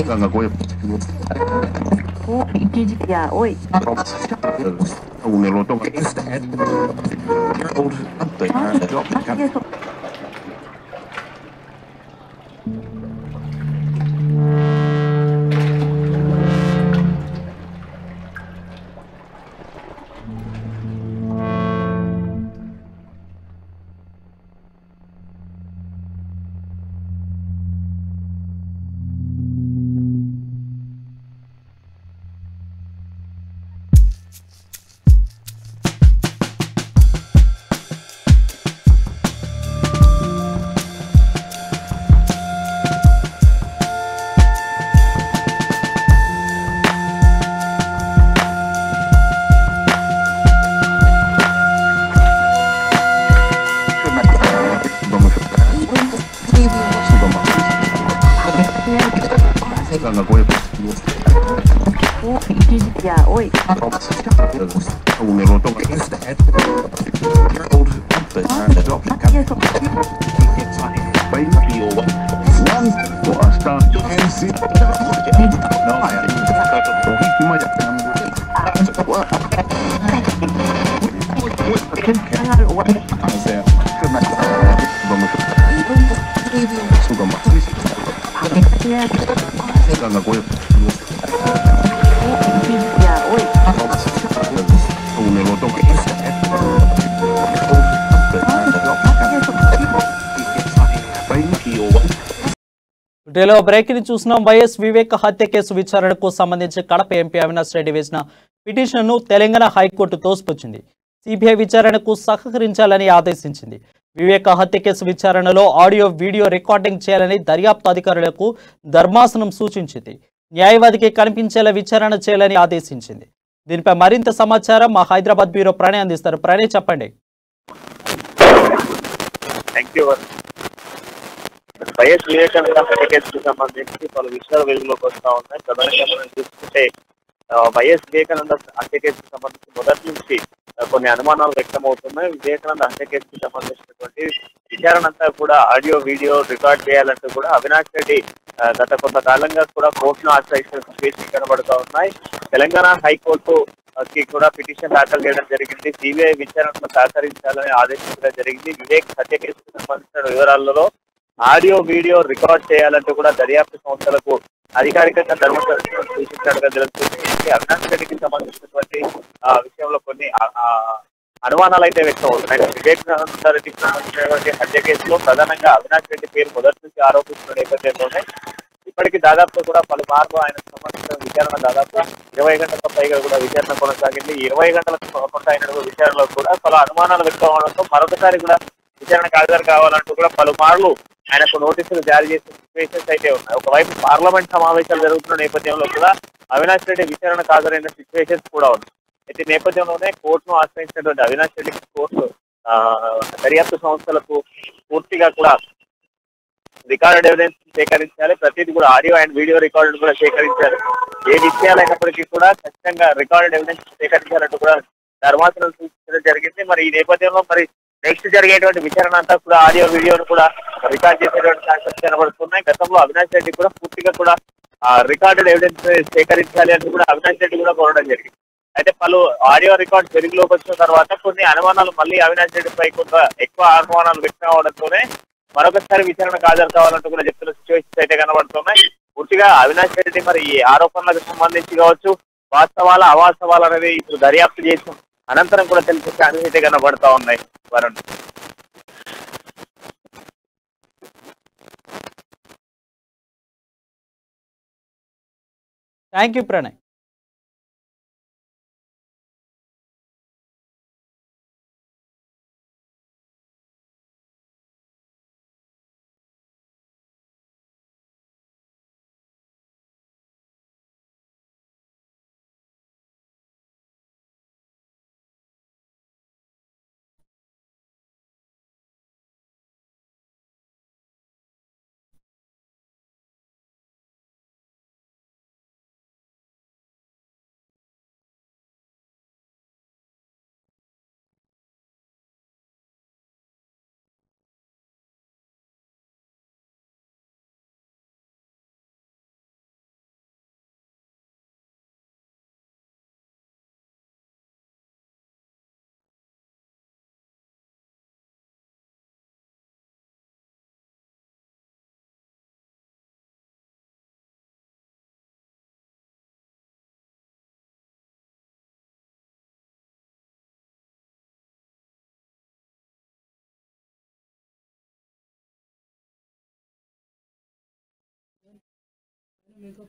Ganga Goya. Oh, ya, oi. Un eloto. Ganga Goya. Oh, ya, oi. Un eloto. Ganga Goya. Ya, oi. Un eloto. ఢిల్లీలో breaking చూస్తున్నాం. YS Vivek హత్య case విచారణకు సంబంధించి Kadapa MP Avinash Reddy వేసిన పిటిషన్ను Telangana high court తోసిపుచ్చింది. CBI విచారణకు సహకరించాలని ఆదేశించింది. వివేక్ హత్య కేసు విచారణలో ఆడియో వీడియో రికార్డింగ్ చేయాలని దర్యాప్తు అధికారులకు ధర్మాసనం సూచించింది. న్యాయవాదికి కనిపించేలా విచారణ చేయాలని ఆదేశించింది. దీనిపై మరింత సమాచారం మా హైదరాబాద్ బ్యూరో ప్రణయ్ అందిస్తారు. ప్రణయ్, చెప్పండి. వైఎస్ వివేకానంద హత్య కేసుకు సంబంధించి పలు విషయాలు వెలుగులోకి వస్తా ఉన్నాయి. ప్రధానంగా మనం చూసుకుంటే వైఎస్ వివేకానంద హత్య కేసుకు సంబంధించి మొదటి నుంచి కొన్ని అనుమానాలు వ్యక్తమవుతున్నాయి. వివేకానంద హత్య కేసుకు సంబంధించినటువంటి విచారణ అంతా కూడా ఆడియో వీడియో రికార్డ్ చేయాలంటూ కూడా అవినాష్ రెడ్డి గత కొంతకాలంగా కూడా కోర్టును ఆశ్రయించిన సిచ్యువేషన్ కనబడుతూ ఉన్నాయి. తెలంగాణ హైకోర్టు కి కూడా పిటిషన్ దాఖలు చేయడం జరిగింది. సిబిఐ విచారణకు సహకరించాలని ఆదేశించడం జరిగింది. వివేక్ హత్య కేసుకు సంబంధించిన వివరాలలో ఆడియో వీడియో రికార్డ్ చేయాలంటూ కూడా దర్యాప్తు సంస్థలకు అధికారికంగా ధర్మశాస్త్రం సూచించినట్టుగా తెలుస్తుంది. అవినాష్ రెడ్డికి సంబంధించినటువంటి విషయంలో కొన్ని అనుమానాలు అయితే వ్యక్తం అవుతున్నాయి. వివేకానంద రెడ్డికి సంబంధించినటువంటి హత్య కేసులో ప్రధానంగా అవినాష్ రెడ్డి పేరు మొదటి నుంచి ఆరోపిస్తున్న నేపథ్యంలోనే ఇప్పటికీ దాదాపు కూడా పలుమార్లు ఆయనకు సంబంధించిన విచారణ దాదాపు 20 గంటలకు పైగా కూడా విచారణ కొనసాగింది. 20 గంటలకు కొనసాగిన విచారణలో కూడా పలు అనుమానాలు వ్యక్తం అవడంతో మరొకసారి కూడా విచారణకు హాజరు కావాలంటూ కూడా పలుమార్లు ఆయనకు నోటీసులు జారీ చేసిన సిచ్యువేషన్స్ అయితే ఉన్నాయి. ఒకవైపు పార్లమెంట్ సమావేశాలు జరుగుతున్న నేపథ్యంలో కూడా అవినాష్ రెడ్డి విచారణకు హాజరైన సిచ్యువేషన్స్ కూడా ఉన్నాయి. అయితే నేపథ్యంలోనే కోర్టును ఆశ్రయించినటువంటి అవినాష్ రెడ్డికి కోర్టు దర్యాప్తు సంస్థలకు పూర్తిగా కూడా రికార్డెడ్ ఎవిడెన్స్ సేకరించాలి. ప్రతిదీ కూడా ఆడియో అండ్ వీడియో రికార్డు కూడా సేకరించాలి. ఏ విషయాలైనప్పటికీ కూడా ఖచ్చితంగా రికార్డెడ్ ఎవిడెన్స్ సేకరించాలంటూ కూడా ధర్మాసనం సూచించడం జరిగింది. మరి ఈ నేపథ్యంలో మరి నెక్స్ట్ జరిగేటువంటి విచారణ అంతా కూడా ఆడియో వీడియోను కూడా రికార్డ్ చేసేటువంటి ఛాన్సెస్ కనబడుతున్నాయి. గతంలో అవినాష్ రెడ్డి కూడా పూర్తిగా కూడా రికార్డెడ్ ఎవిడెన్స్ సేకరించాలి అంటూ కూడా అవినాష్ రెడ్డి కూడా కోరడం జరిగింది. అయితే పలు ఆడియో రికార్డ్ వెలుగులోకి వచ్చిన తర్వాత కొన్ని అనుమానాలు మళ్ళీ అవినాష్ రెడ్డిపై కొంత ఎక్కువ అనుమానాలు వ్యక్తం అవడంతోనే మరొకసారి విచారణకు హాజరు కావాలంటూ కూడా చెప్తున్న సిచ్యువేషన్స్ అయితే కనబడుతున్నాయి. పూర్తిగా అవినాష్ రెడ్డి మరి ఈ ఆరోపణలకు సంబంధించి కావచ్చు, వాస్తవాల అవాస్తవాలు అనేది ఇప్పుడు దర్యాప్తు చేసి అనంతరం కూడా తెలిసే ఛాన్సెస్ అయితే కనబడతా ఉన్నాయి. Varun, thank you Pranay. మీకు